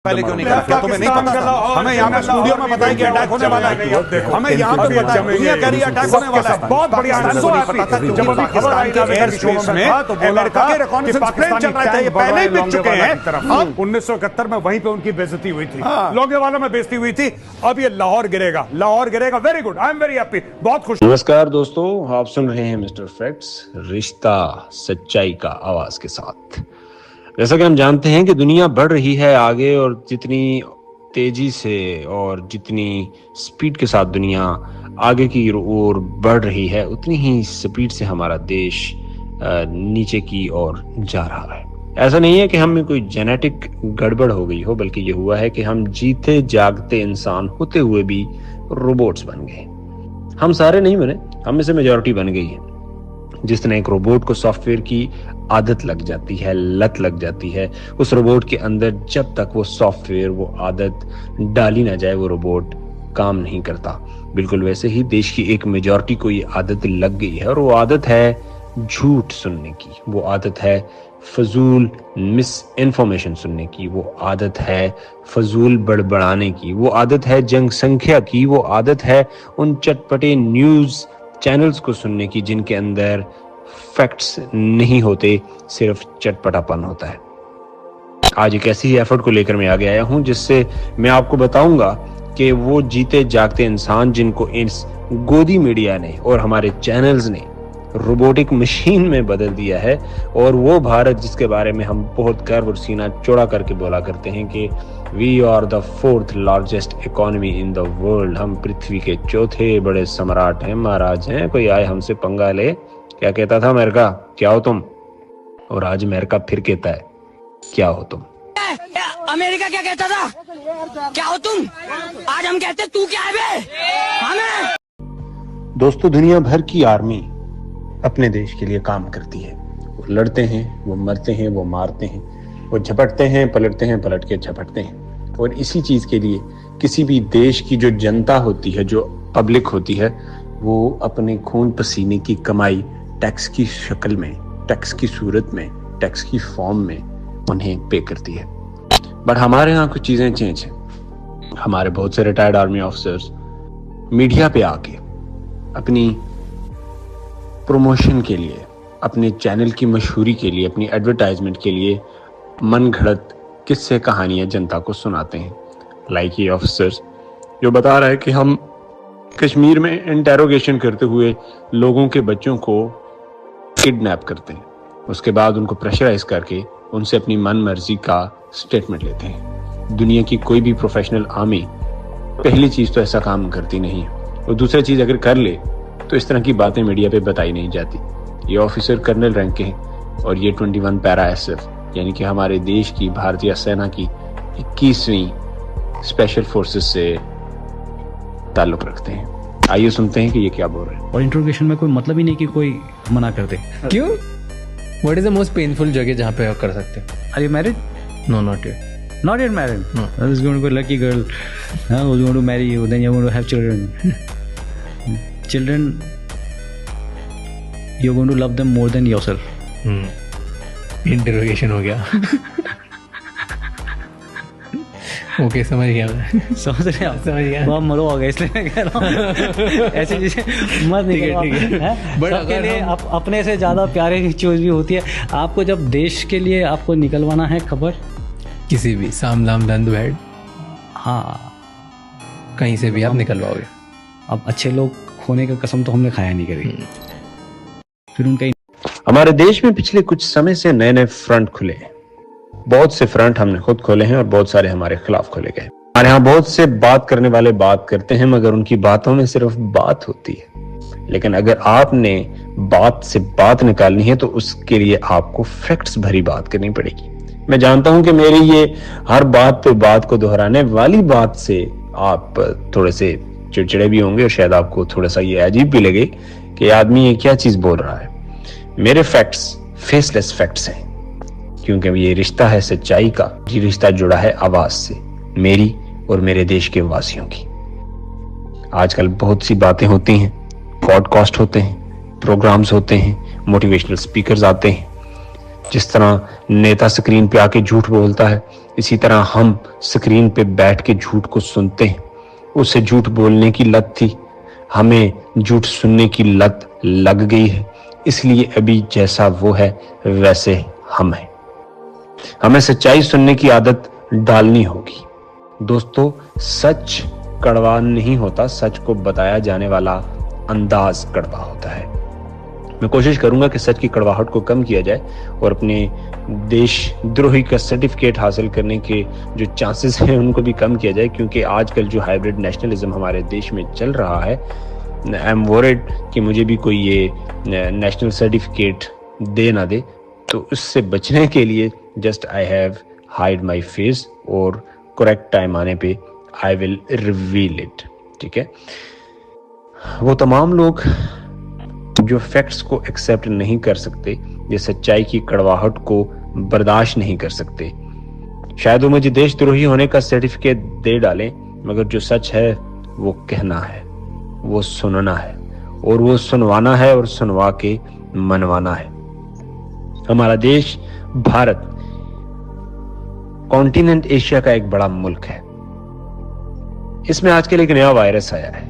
पहले क्यों नहीं करा? तुम्हें नहीं पता था? हमें यहाँ पे स्टूडियो में बताया कि अटैक होने वाला है। हमें यहाँ पे बताया दुनिया कह रही है अटैक होने वाला है। बहुत बढ़िया आंसर नहीं पता था क्योंकि पाकिस्तान के एयर स्पेस में अमेरिका के रिकॉनेसेंस प्लेन चल रहे थे, ये पहले ही बिक चुके हैं। 1971 में वहीं पे उनकी बेइज्जती हुई थी, लोगेवाला में बेइज्जती हुई थी। अब ये लाहौर गिरेगा, लाहौर गिरेगा। Very good, I am very happy, बहुत खुश। नमस्कार दोस्तों, आप सुन रहे हैं मिस्टर फैक्ट्स, रिश्ता सच्चाई का आवाज के साथ। जैसा कि हम जानते हैं कि दुनिया बढ़ रही है आगे, और जितनी तेजी से और जितनी स्पीड के साथ दुनिया आगे की ओर बढ़ रही है, उतनी ही स्पीड से हमारा देश नीचे की ओर जा रहा है। ऐसा नहीं है कि हम में कोई जेनेटिक गड़बड़ हो गई हो, बल्कि ये हुआ है कि हम जीते जागते इंसान होते हुए भी रोबोट्स बन गए। हम सारे नहीं बने, हम में से मेजॉरिटी बन गई है। जिस तरह एक रोबोट को सॉफ्टवेयर की आदत लग जाती है, लत लग जाती है, उस रोबोट के अंदर जब तक वो सॉफ्टवेयर, वो आदत डाली ना जाए, वो रोबोट काम नहीं करता। बिल्कुल वैसे ही देश की एक मेजॉरिटी को ये आदत लग गई है, और वो आदत है झूठ सुनने की, वो आदत है फजूल मिस इन्फॉर्मेशन सुनने की, वो आदत है फजूल बड़बड़ाने की, वो आदत है जनसंख्या की, वो आदत है उन चटपटे न्यूज चैनल्स को सुनने की जिनके अंदर फैक्ट्स नहीं होते, सिर्फ चटपटापन होता है। आज एक ऐसी एफर्ट को लेकर मैं आगे आया हूं जिससे मैं आपको बताऊंगा कि वो जीते जागते इंसान जिनको इस गोदी मीडिया ने और हमारे चैनल्स ने रोबोटिक मशीन में बदल दिया है, और वो भारत जिसके बारे में हम बहुत गर्व और सीना चौड़ा करके बोला करते हैं कि we are the 4th largest economy in the world. हम पृथ्वी के चौथे बड़े सम्राट हैं, महाराज हैं। कोई आए हमसे पंगा ले, क्या कहता था अमेरिका, क्या हो तुम? और आज अमेरिका फिर कहता है, क्या हो तुम? अमेरिका क्या कहता था, क्या हो तुम? आज हम कहते तू क्या है बे? हमें दोस्तों, दुनिया भर की आर्मी अपने देश के लिए काम करती है। वो लड़ते हैं, वो मरते हैं, वो मारते हैं, वो झपटते हैं, पलट के झपटते हैं। और इसी चीज के लिए किसी भी देश की जो जनता होती है, जो पब्लिक होती है, वो अपने खून पसीने की कमाई टैक्स की शक्ल में, टैक्स की सूरत में, टैक्स की फॉर्म में उन्हें पे करती है। बट हमारे यहाँ कुछ चीजें चेंज हैं। हमारे बहुत से रिटायर्ड आर्मी ऑफिसर्स मीडिया पे आके अपनी प्रमोशन के लिए, अपने चैनल की मशहूरी के लिए, अपनी एडवर्टाइजमेंट के लिए मन घड़त किस्से कहानियां जनता को सुनाते हैं। लाइक ये ऑफिसर्स जो बता रहा है कि हम कश्मीर में इंटेरोगेशन करते हुए लोगों के बच्चों को किडनैप करते हैं, उसके बाद उनको प्रेशराइज करके उनसे अपनी मन मर्जी का स्टेटमेंट लेते हैं। दुनिया की कोई भी प्रोफेशनल आर्मी पहली चीज तो ऐसा काम करती नहीं है, और दूसरी चीज अगर कर ले तो इस तरह की बातें मीडिया पे बताई नहीं जाती। ये ऑफिसर कर्नल रैंक के हैं, और ये 21 पैरा एसएफ यानी कि हमारे देश की भारतीय सेना की 21वीं स्पेशल फोर्सेस से ताल्लुक रखते हैं। आइए सुनते हैं कि ये क्या बोल रहे हैं। और इंट्रोगेशन में कोई मतलब ही नहीं कि कोई मना कर दे। क्यों? What is the most painful जगह जहाँ पे आप कर सकते हो? Are you married? No, not yet. Not yet married. No. This is going to be a lucky girl. Who's going to marry you? Then you're going to have children. Children, you're going to love them more than yourself. Interrogation हो गया। Okay, समझ गया मैं। समझ रहे आप? समझ गया। तो आप मरो हो गए, इसलिए मैं कह रहा हूँ ऐसी चीजें मत नहीं करो। ठीक है। बट सबके लिए अपने से ज्यादा प्यारे की चीज भी होती है। आपको जब देश के लिए आपको निकलवाना है खबर, किसी भी साम दाम दंड भेड़, हाँ, कहीं से भी आप निकलवाओगे। अब अच्छे लोग खोने का कसम तो हमने खाया नहीं करी, फिर उनका। हमारे देश में पिछले कुछ समय से नए नए फ्रंट खुले हैं। बहुत से फ्रंट हमने खुद खोले हैं, और बहुत सारे हमारे खिलाफ खोले गए। हमारे यहाँ बहुत से बात करने वाले बात करते हैं, मगर उनकी बातों में सिर्फ बात होती है। लेकिन अगर आपने बात से बात निकालनी है तो उसके लिए आपको फैक्ट्स भरी बात करनी पड़ेगी। मैं जानता हूं कि मेरी ये हर बात पे बात को दोहराने वाली बात से आप थोड़े से चिड़चिड़े भी होंगे, और शायद आपको थोड़ा सा ये अजीब भी लगे कि आदमी ये क्या चीज बोल रहा है। मेरे फैक्ट्स फेसलेस फैक्ट्स हैं, क्योंकि ये रिश्ता है सच्चाई का। ये रिश्ता जुड़ा है आवाज से, मेरी और मेरे देश के वासियों की। आजकल बहुत सी बातें होती हैं, पॉडकास्ट होते हैं, प्रोग्राम्स होते हैं, मोटिवेशनल स्पीकर्स आते हैं, जिस तरह नेता स्क्रीन पे आके झूठ बोलता है, इसी तरह हम स्क्रीन पे बैठ के झूठ को सुनते हैं। उसे झूठ बोलने की लत थी, हमें झूठ सुनने की लत लग गई है, इसलिए अभी जैसा वो है वैसे हम हैं। हमें सच्चाई सुनने की आदत डालनी होगी। दोस्तों, सच कड़वा नहीं होता, सच को बताया जाने वाला अंदाज कड़वा होता है। मैं कोशिश करूंगा कि सच की कड़वाहट को कम किया जाए और अपने देशद्रोही का सर्टिफिकेट हासिल करने के जो चांसेस हैं उनको भी कम किया जाए, क्योंकि आजकल जो हाइब्रिड नेशनलिज्म हमारे देश में चल रहा है, आई एम वरीड कि मुझे भी कोई ये नेशनल सर्टिफिकेट दे ना दे। तो उससे बचने के लिए just I have hide my face और करेक्ट टाइम आने पे आई विल रिवील इट। ठीक है, वो तमाम लोग जो फैक्ट्स को एक्सेप्ट नहीं कर सकते, ये सच्चाई की कड़वाहट को बर्दाश्त नहीं कर सकते, शायद वो मुझे देशद्रोही होने का सर्टिफिकेट दे डालें, मगर जो सच है वो कहना है, वो सुनना है और वो सुनवाना है और सुनवा के मनवाना है। हमारा देश भारत कॉन्टिनेंट एशिया का एक बड़ा मुल्क है। इसमें आजकल एक नया वायरस आया है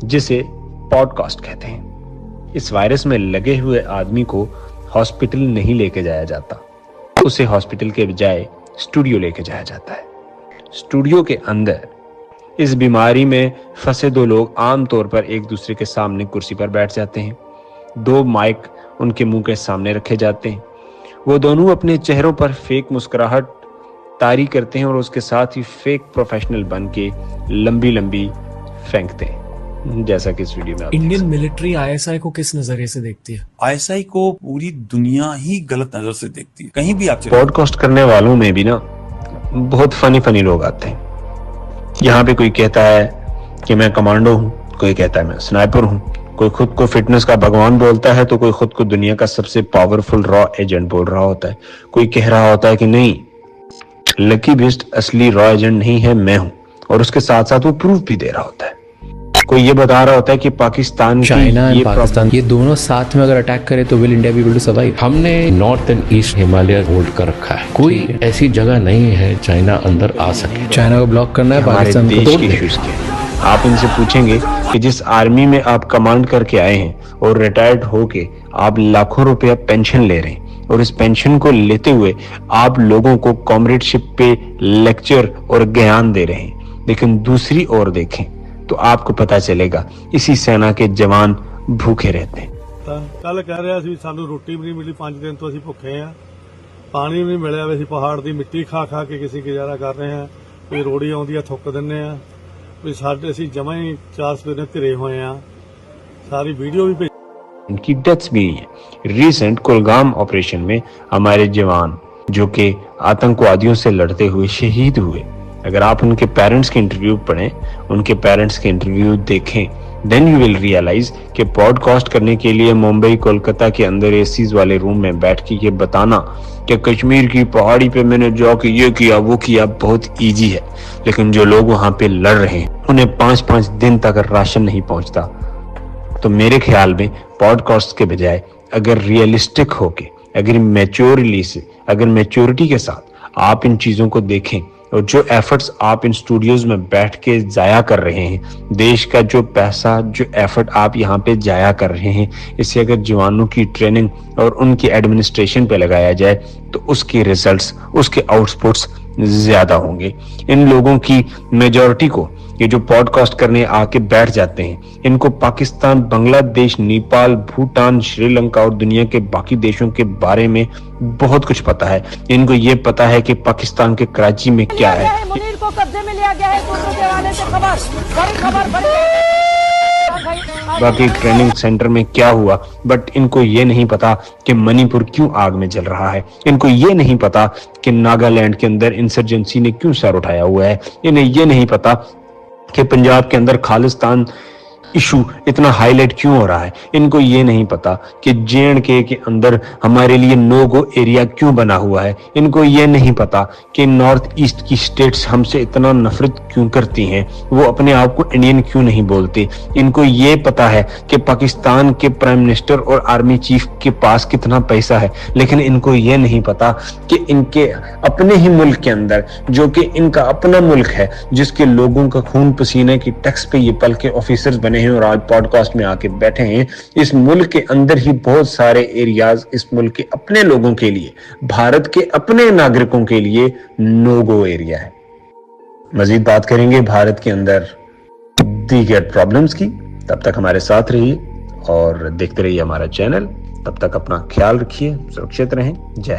जिसे पॉडकास्ट कहते हैं। इस वायरस में लगे हुए आदमी को हॉस्पिटल नहीं लेके जाया जाता, उसे हॉस्पिटल के बजाय स्टूडियो लेके जाया जाता है। स्टूडियो के अंदर इस बीमारी में फंसे दो लोग आमतौर पर एक दूसरे के सामने कुर्सी पर बैठ जाते हैं। दो माइक उनके मुंह के सामने रखे जाते हैं। वो दोनों अपने चेहरों पर फेक मुस्कुराहट तारी करते हैं और उसके साथ ही फेक प्रोफेशनल बन के लंबी लंबी फेंकते हैं, जैसा कि इस वीडियो में आप इंडियन मिलिट्री आईएसआई को किस नजरिए से देखती है? आईएसआई को पूरी दुनिया ही गलत नजर से देखती है। कहीं भी आप पॉडकास्ट करने वालों में भी ना बहुत फनी लोग आते हैं। यहाँ पे कोई कहता है कि मैं कमांडो हूँ, कोई कहता है मैं स्नाइपर हूँ, कोई खुद को फिटनेस का भगवान बोलता है तो कोई खुद को दुनिया का सबसे पावरफुल रॉ एजेंट बोल रहा होता है। कोई कह रहा होता है कि नहीं, लकी बिस्ट असली रॉ एजेंट नहीं है, मैं हूं, और उसके साथ साथ वो प्रूफ भी दे रहा होता है। कोई ये बता रहा होता है कि पाकिस्तान, चाइना एंड पाकिस्तान ये दोनों साथ में अगर अटैक करे तो will India be able to survive? हमने north and east Himalaya hold कर रखा है, कोई ऐसी जगह नहीं है चाइना अंदर आ सके। चाइना को ब्लॉक करना है, पाकिस्तान को देश के इश्यूज के। आप इनसे पूछेंगे कि जिस आर्मी में आप कमांड करके आए हैं और रिटायर्ड होके आप लाखों रुपया पेंशन ले रहे हैं, और इस पेंशन को लेते हुए आप लोगों को कॉमरेडशिप पे लेक्चर और ज्ञान दे रहे हैं, लेकिन दूसरी ओर देखें तो आपको पता चलेगा इसी सेना के जवान भूखे रहते हैं। कल कह रहा सी सानू रोटी भी नहीं मिली, 5 दिन तो असीं भुखे हैं, पानी भी नहीं मिलिया, असीं पहाड़ की मिट्टी खा खा के किसी गुजारा कर रहे हैं। कोई रोड़ी आउंदी है थुक दिंदे आ, कोई साडे असीं जमा ही 4 सवेरे धिरे हुए हैं। सारी वीडियो भी इनकी डेथ्स भी हुई है। रिसेंट कुलगाम ऑपरेशन में हमारे जवान जो कि आतंकवादियों से लड़ते हुए शहीद हुए, अगर आप उनके पेरेंट्स के इंटरव्यू पढ़ें, उनके पेरेंट्स के इंटरव्यू देखें, देन यू विल रियलाइज कि पॉडकास्ट करने के लिए मुंबई कोलकाता के अंदर एसीज वाले रूम में बैठ के ये बताना कि कश्मीर की पहाड़ी पे मैंने जाके ये किया वो किया बहुत इजी है, लेकिन जो लोग वहां पे लड़ रहे हैं उन्हें 5-5 दिन तक राशन नहीं पहुंचता। तो मेरे ख्याल में पॉडकास्ट के बजाय अगर रियलिस्टिक होके, अगर मैच्योरिटी के साथ आप इन चीजों को देखें, और जो एफर्ट्स आप इन स्टूडियोज में बैठ के जाया कर रहे हैं, देश का जो पैसा, जो एफर्ट आप यहाँ पे जाया कर रहे हैं, इससे अगर जवानों की ट्रेनिंग और उनकी एडमिनिस्ट्रेशन पे लगाया जाए तो उसके रिजल्ट्स, उसके आउटपुट्स ज्यादा होंगे। इन लोगों की मेजॉरिटी को, ये जो पॉडकास्ट करने आके बैठ जाते हैं, इनको पाकिस्तान, बांग्लादेश, नेपाल, भूटान, श्रीलंका और दुनिया के बाकी देशों के बारे में बहुत कुछ पता है। इनको ये पता है कि पाकिस्तान के कराची में क्या है। मुनीर को कब्जे में लिया गया है, के हवाले से खबर बाकी ट्रेनिंग सेंटर में क्या हुआ, बट इनको ये नहीं पता कि मणिपुर क्यों आग में जल रहा है। इनको ये नहीं पता कि नागालैंड के अंदर इंसर्जेंसी ने क्यों सर उठाया हुआ है। इन्हें ये नहीं पता कि पंजाब के अंदर खालिस्तान इशू इतना हाईलाइट क्यों हो रहा है। इनको ये नहीं पता कि J&K के अंदर हमारे लिए नो गो एरिया क्यों बना हुआ है। इनको ये नहीं पता कि नॉर्थ ईस्ट की स्टेट्स हमसे इतना नफरत क्यों करती हैं, वो अपने आप को इंडियन क्यों नहीं बोलते। इनको ये पता है कि पाकिस्तान के प्राइम मिनिस्टर और आर्मी चीफ के पास कितना पैसा है, लेकिन इनको ये नहीं पता कि इनके अपने ही मुल्क के अंदर, जो कि इनका अपना मुल्क है, जिसके लोगों का खून पसीने की टैक्स पे ये पल के ऑफिसर्स बने हैं और आज पॉडकास्ट में आके बैठे हैं, इस मुल्क के अंदर ही बहुत सारे एरियाज इस मुल्क के अपने लोगों के लिए, भारत के अपने नागरिकों के लिए नो गो एरिया है। मजीद बात करेंगे भारत के अंदर दीगर प्रॉब्लम्स की। तब तक हमारे साथ रहिए और देखते रहिए हमारा चैनल। तब तक अपना ख्याल रखिए, सुरक्षित रहें। जय